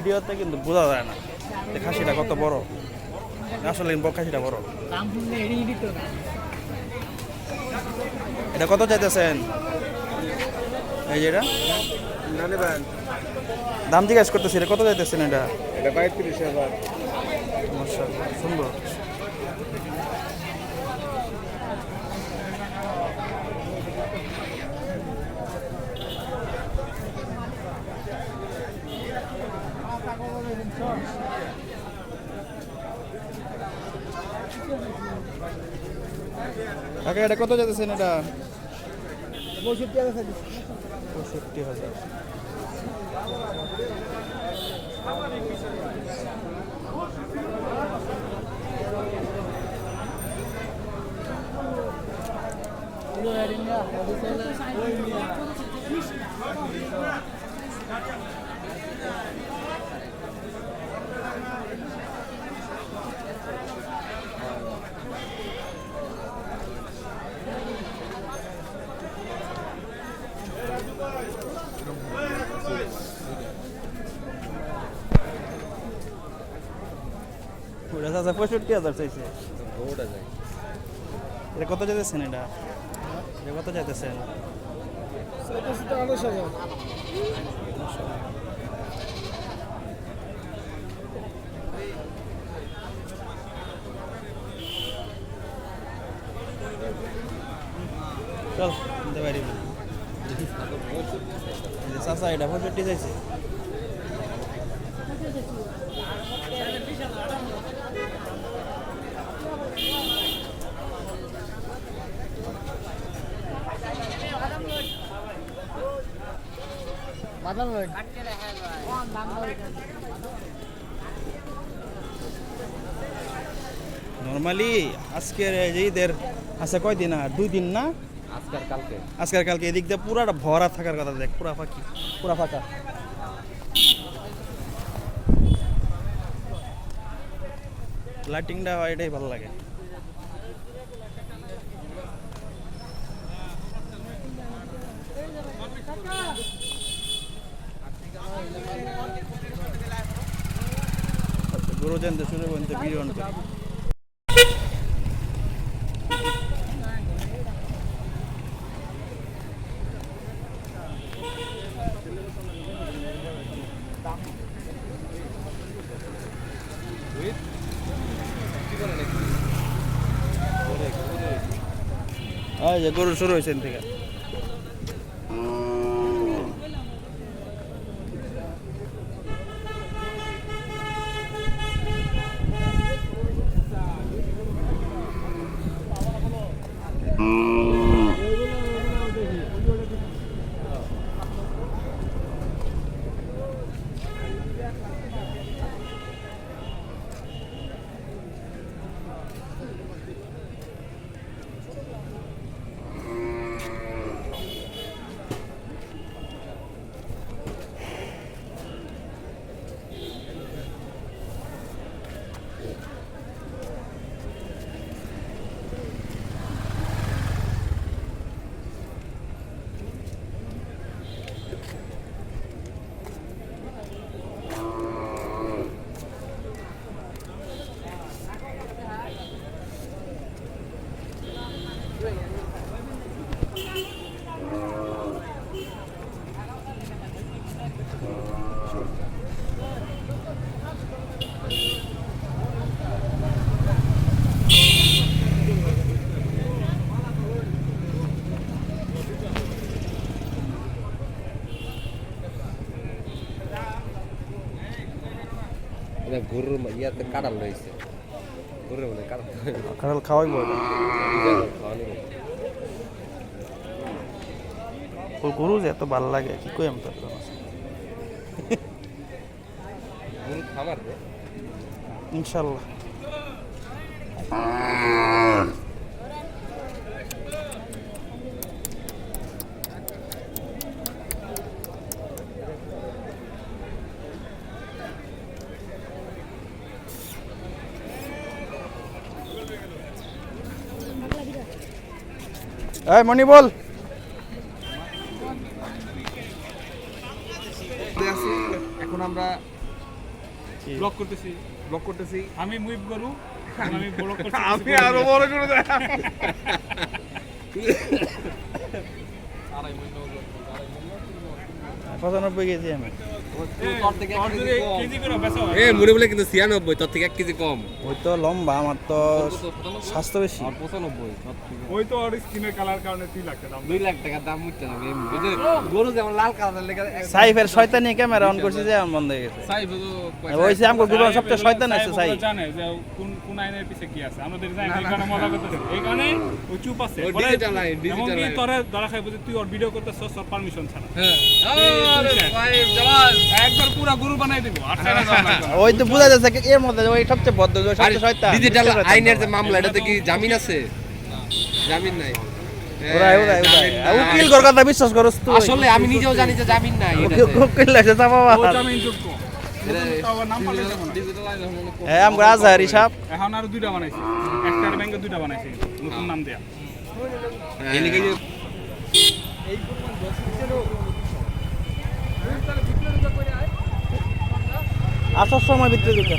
ভিডিওতে কিন্তু বোঝা যায় না যে খাসিটা কত বড়, আসলে খাসিটা বড়। এটা কত চাইতেছেন? এই যে এটা দাম জিজ্ঞেস করতেছি, এটা কত চাইতেছেন? এটা 35,000। মাশাআল্লাহ, সুন্দর। কাকা এটা কত চাইতেছেন? এটা 65,000। 65,000। ওটা 65,000 চাইছে। এটা কত চাইতেছেন? এটা কত চাইতেছেন? 28,000। চল নিতে পারি। চাচা এটা 65 চাইছে। নর্মালি আজকের ঈদের আছে কয়দিন? আর 2 দিন না? আজকের কালকে এদিক দিয়ে পুরাটা ভরা থাকার কথা। দেখ পুরা ফাঁকি, পুরা ফাঁকা। লাইটিংটা এটাই ভালো লাগে। গরু জানতে শুরু করতে বিরিয়ান করে। যে গরু শুরু হয়েছে থেকে। গরুর ইয়াতে কাটাল রয়েছে, গরুর মানে কাঁঠাল খাওয়াইব। গরু যে এত ভালো লাগে কি কই আমি তো গরু খাবার ইনশাল্লাহ। এই মনি বল। এখন আমরা ব্লক করতেছি আমি মুভ করু আমি ব্লক করছি আমি আরো বড় করে দেয় 95 কেজি আমি কেজি করে বেচা এ মনে বলে কিন্তু 96 তোর থেকে 1 কেজি কম ওই তো লম্বা আমার তো স্বাস্থ্য বেশি 95 ওই তো আর স্কিনের কালার কারণে 3 লাখ টাকা দাম 2 লাখ টাকা দাম উঠছে না ওই যে গরু যেমন লাল কালার লেগে সাইফের শয়তানি ক্যামেরা অন করছি যে আমার বন্ধ হয়ে গেছে সাইব ওই যে আমগো গ্রুপের সবচেয়ে শয়তান আছে সাই জানে যে কোন আইনের পিছে কি আছে আমাদের জানি এই কারণে মজা করতেছে এই কারণে ও চুপ আছে ও ডিজিটাল আইন ডিজিটাল এমনকি আইন তোরা ধরা খাই বুঝি তুই ওর ভিডিও করতেছস তোর পারমিশন ছাড়া হ্যাঁ আরে সাইব জালাল একবার পুরো গুরু বানাই দিব আর ছাড়া যাওয়া লাগবে না। ওই তো বুঝা যাচ্ছে এর মধ্যে ওই সবচেয়ে বদ্ধ ওই সবচেয়ে শয়তান ডিজিটাল আইনের যে মামলা এটাতে কি জামিন আছে জামিন নাই ওরাই উকিল কর কথা বিশ্বাস করছ তুই আসলে আমি নিজেও জানি যে জামিন নাই উকিল লাগছে তা বাবা ও জামিন যোগ্য তাও নাম পাল্টে যাব না ডিজিটাল আইন হ্যাঁ আমগো আজহার হিসাব এখন আর দুইটা বানাইছি একটার ব্যাংকে দুইটা বানাইছি নতুন নাম দেয়া এদিকে যে আসার সময় ভিতরে ঢুকে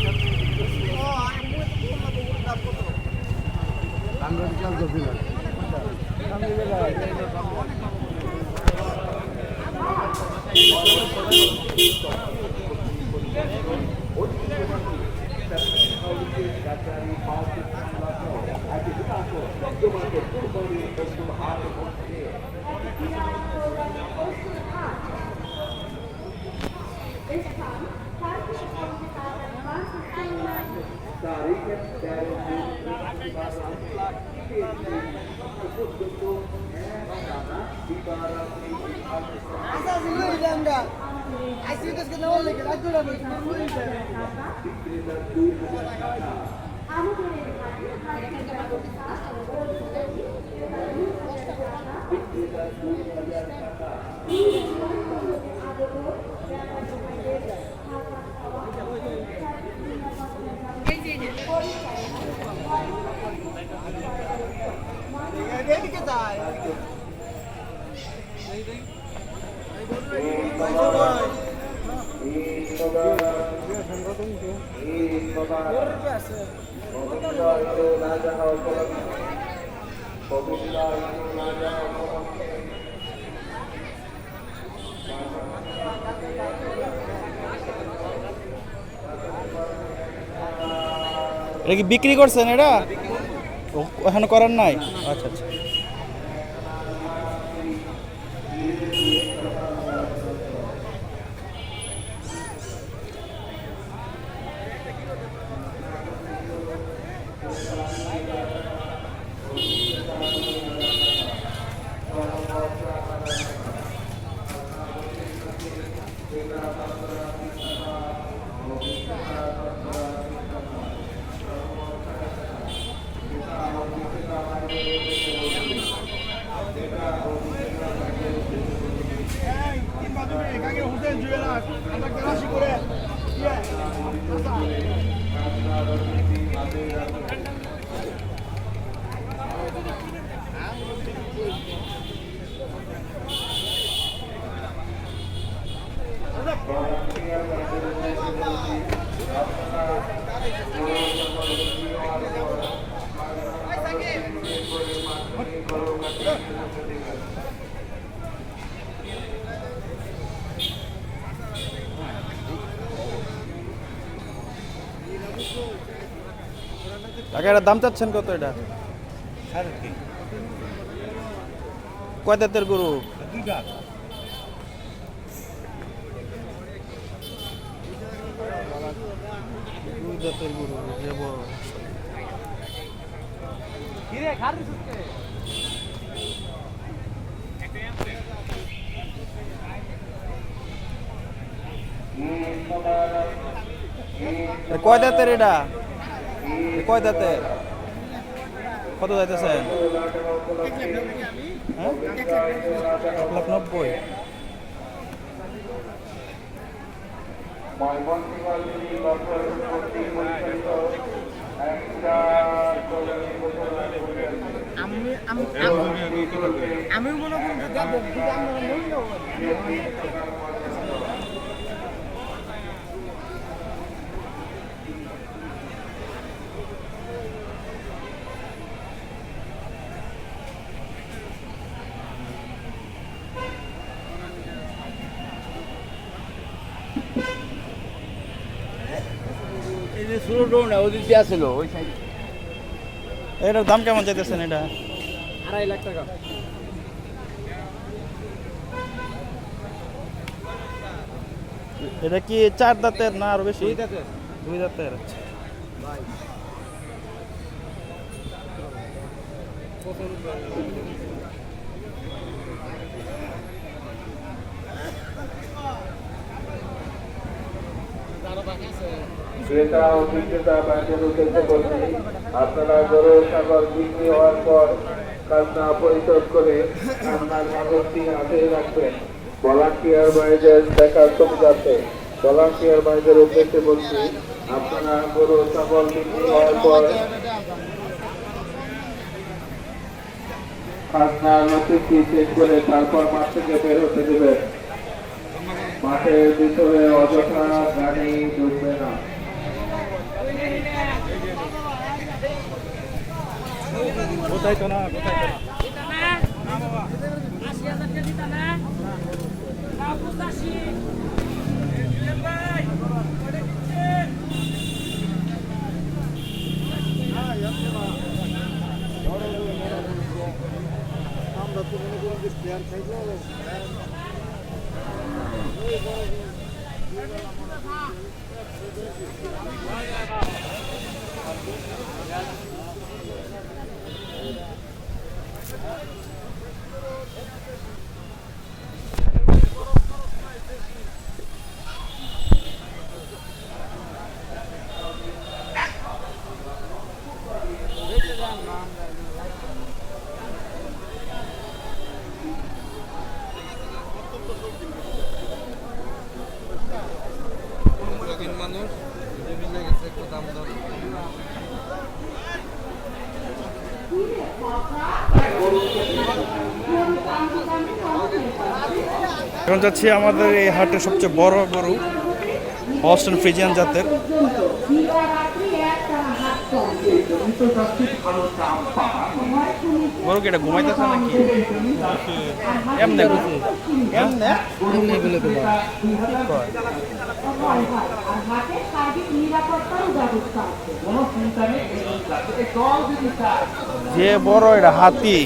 এটা কি বিক্রি করছেন এটা এখনো করার নাই আচ্ছা আচ্ছা টাকা এটার দাম চাচ্ছেন কত এটা কয় দাঁতের গরু দুই দাঁতের গরু যে বড় কয় দাঁতের এটা কয় দাঁতের কত যাইতেছেন হ্যাঁ 1,90,000 আমি মনে করি যে যাবো এই যে শুরু রোড না ওদিক দিয়ে আসলো ওই সাইডে এটার দাম কেমন চাইতেছেন এটা? 2.5 লাখ টাকা। এটা কি 4 দাঁতের না আরো বেশি? 2 দাঁতের। 2 দাঁতের। আচ্ছা। ক্রেতা ও বিক্রেতা ব্যাংকের উদ্দেশ্যে বলছি, আপনারা গরু ছাগল বিক্রি হওয়ার পর খাজনা পরিশোধ করে আপনার কাগজটি হাতে রাখবেন। ভলান্টিয়ার ভাইদের দেখার সুবিধার্থে ভলান্টিয়ার ভাইদের উদ্দেশ্যে বলছি, আপনারা গরু ছাগল বিক্রি হওয়ার পর খাজনা নথিটি চেক করে তারপর মাঠ থেকে বের হতে দেবেন। মাঠের ভিতরে অযথা গাড়ি ঢুকবে না। কোথায় তো না, কোথায় তো না। এখন যাচ্ছি আমাদের এই হাটের সবচেয়ে বড় গরু হলস্টাইন ফ্রিজিয়ান জাতের। গরু কি এটা ঘুমাইতেছে নাকি? এমনি এমনি যে বড় এটা হাতি।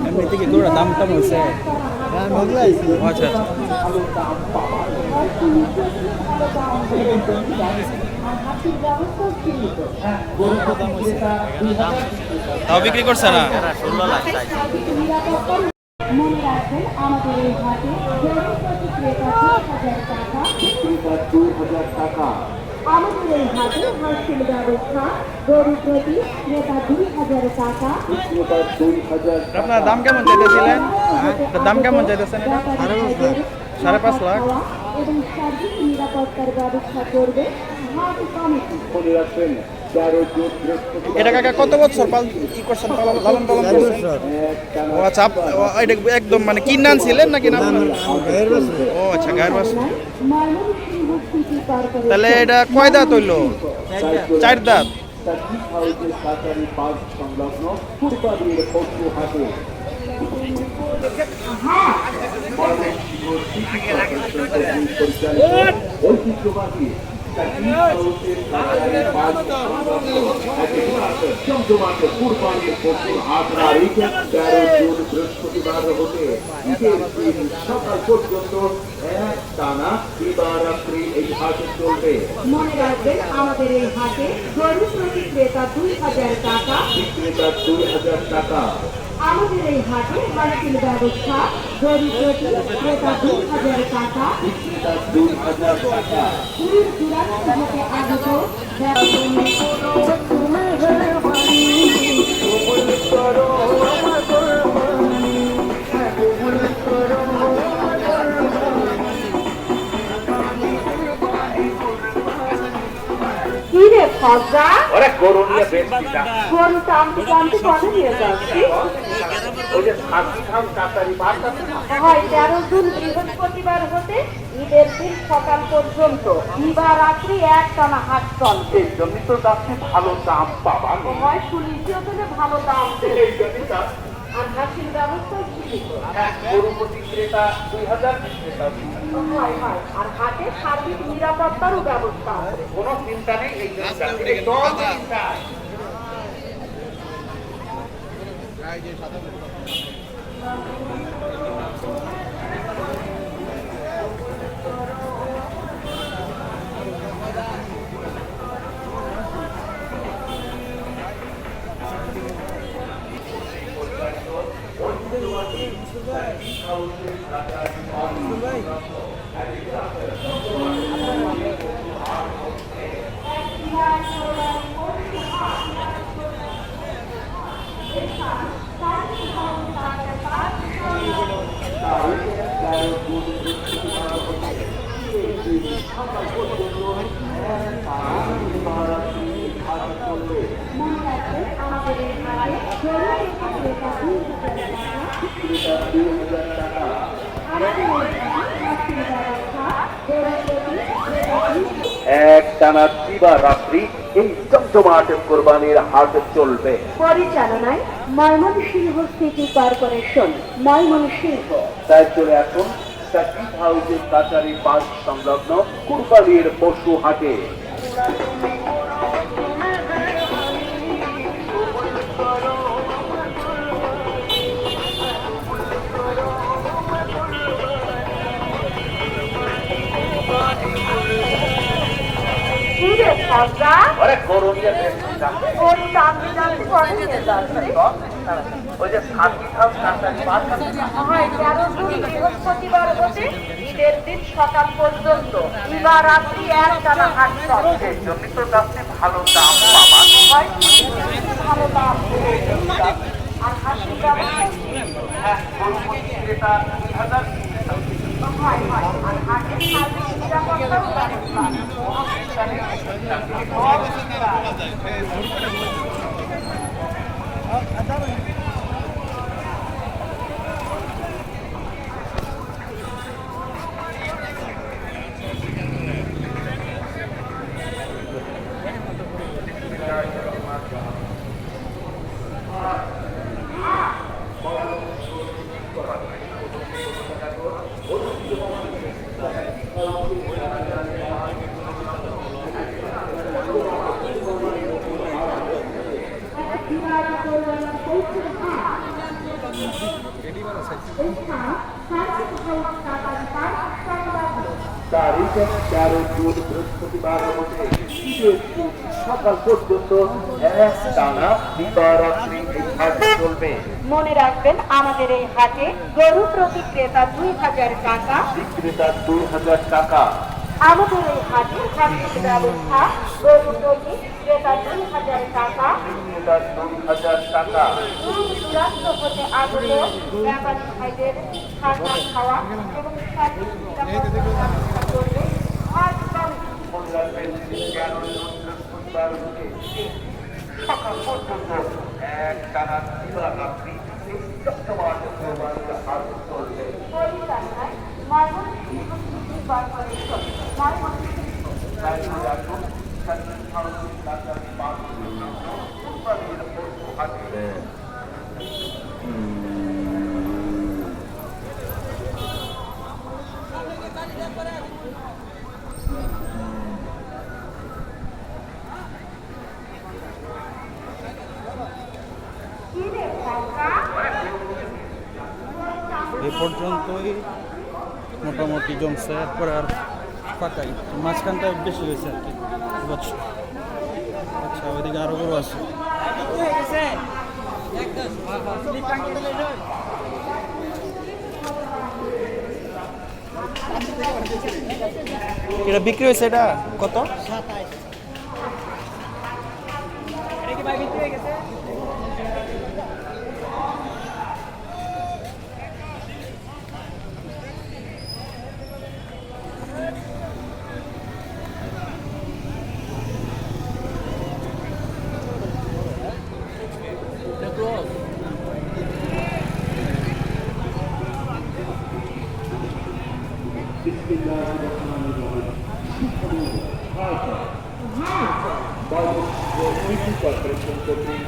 এমনি থেকে গরুর দাম কেমন হয়েছে? আচ্ছা তাও বিক্রি করছে না? মনে রাখবেন আমাদের এই হাটে গরু প্রতি ক্রেতা 2,000 টাকা। আমাদের এই হাটে হস্টেল ব্যবস্থা, গরু প্রতি ক্রেতা 2,000 টাকা। আপনার দাম কেমন চাইতেছিলেন? দাম কেমন চাইতেছেন? 5.5 লাখ। এবং সার্বিক নিরাপত্তার ব্যবস্থা করবে হাট কমিটি। মনে রাখবেন 13 জুন এটা কাকা কত বছর ই করছেন, লালন পালন করছেন? ও আচ্ছা, এটা একদম মানে কিনে আনছিলেন নাকি না? ও আচ্ছা, গায়ের বাছুর। Mymensingh city corporation. তাহলে এটা কয় দাঁত হইলো? 4 দাঁত। হাউসের কাছারি পাঁচ সংলগ্ন পূর্বাদির পশু হাটে ঐতিহ্যবাহী বৃহস্পতিবার হতে সকাল পর্যন্ত এক টানা দিবারাত্রি এই হাটে চলবে। মনে রাখবেন আমাদের এই হাটে গরু প্রতি ক্রেতা 2,000 টাকা, বিক্রেতা 2,000 টাকা। আমাদের এই হাটে হস্টেল ব্যবস্থা, গরু প্রতি ক্রেতা 2,000 টাকা। বিক্রেতা 2,000 টাকা। দূর দূরান্ত থেকে আগত কি রে ফজা, ওরে গরু নিয়ে বেশ গরু টানতে টানতে কবে নিয়ে যাচ্ছি? ওই যে সাকিখাম কাতারি মাছ আছে না, হয় 13 জুন বৃহস্পতিবার হতে ঈদের দিন সকাল পর্যন্ত দিবারাত্রি একটানা হাট চলবে। এই জন্যই তো যাচ্ছে ভালো দাম পাবা না। হয় শুনেছি ওখানে ভালো দাম দেবে। এই জন্যই তো আর হাসির ব্যবস্থা সীমিত। গরু প্রতি ক্রেতা 2000, বিক্রেতা 2000। হয় হয়। আর হাটে সার্বিক নিরাপত্তারও ব্যবস্থা আছে। কোনো চিন্তা নেই, এই জন্য যাচ্ছে। একদম চিন্তা। মনে রাখবেন আমাদের এই হাটে গরু ক্রেতা 2000 টাকা। আমাদের এই হাটে হাসির ব্যবস্থা গরু প্রতি ক্রেতা 2000। এক টানা দিবারাত্রি এই জমজমাট কোরবানির হাট চলবে। পরিচালনায় ময়মনসিংহ সিটি কর্পোরেশন, ময়মনসিংহ। তাই চলে আসুন সাকিব হাউসের কাছারি পার্ক সংলগ্ন কুরবানির পশু হাটে। কি রে সজা? আরে গরু নিয়ে দেখছি যাচ্ছে। গরু টানতে টানতে পরে নিয়ে যাচ্ছে। ওই যে সাকিব হাউস কাছারি পার্ক আছে না, হয় 13 জুন বৃহস্পতিবার হতে ঈদের দিন সকাল পর্যন্ত দিবারাত্রি একটানা হাট চলবে। এই জন্যই তো যাচ্ছে ভালো দাম পাবা না। হয় ভালো দাম দেবে। আর হাসির ব্যবস্থা সীমিত। গরু প্রতি ক্রেতা 2000, বিক্রেতা 2000। হয় হয়। আর হাটের সার্বিক নিরাপত্তারও ব্যবস্থা আছে। কোনো চিন্তা নেই, এই জন্য যাচ্ছে। তারিখ 13 জুন বৃহস্পতিবার হতে ঈদের দিন সকাল পর্যন্ত এক টানা দিবারাত্রি এই হাট চলবে। মনে রাখবেন আমাদের এই হাটে গরু প্রতি ক্রেতা 2000 টাকা। বিক্রেতা 2000 টাকা। আমাদের এই হাটে হাসির ব্যবস্থা গরু প্রতি ক্রেতা 2000 টাকা। বিক্রেতা 2000 টাকা। দূরান্ত হতে আগত ব্যাপারী ভাইদের থাকা খাওয়া এবং সার্বিক নিরাপত্তা ব্যবস্থা করবে হাট কমিটি। মনে রাখবেন 13 জুন বৃহস্পতিবার হতে সকাল পর্যন্ত এক টানা দিবারাত্রি এই জমজমাট কোরবানির হাট চলবে। পরিচালনায় ময়মনসিংহ সিটি কর্পোরেশন, ময়মনসিংহ। তাই চলে আসুন সাকিব হাউসের কাছারি পার্ক সংলগ্ন কুরবানির পশু হাটে। কি রে কাকা? এ পর্যন্তই মোটামুটি জমছে, এরপরে আর ফাঁকাই, মাঝখানটা বেশি হয়েছে আর কি এবছর। আচ্ছা, ওইদিকে আরো গরু আছে। এটা বিক্রি হয়েছে, এটা কত?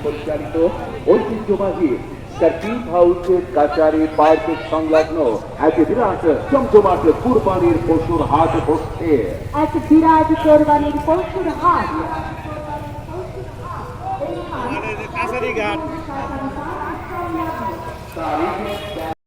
পরিচালিত ঐতিহ্যবাহী সার্কিট হাউসের কাছারি পার্কের সংলগ্ন এক বিরাট জমজমাট কুরবানির পশুর হাট বসছে। এক বিরাট কোরবানির পশুর হাট। কাছারি ঘাট তারিখ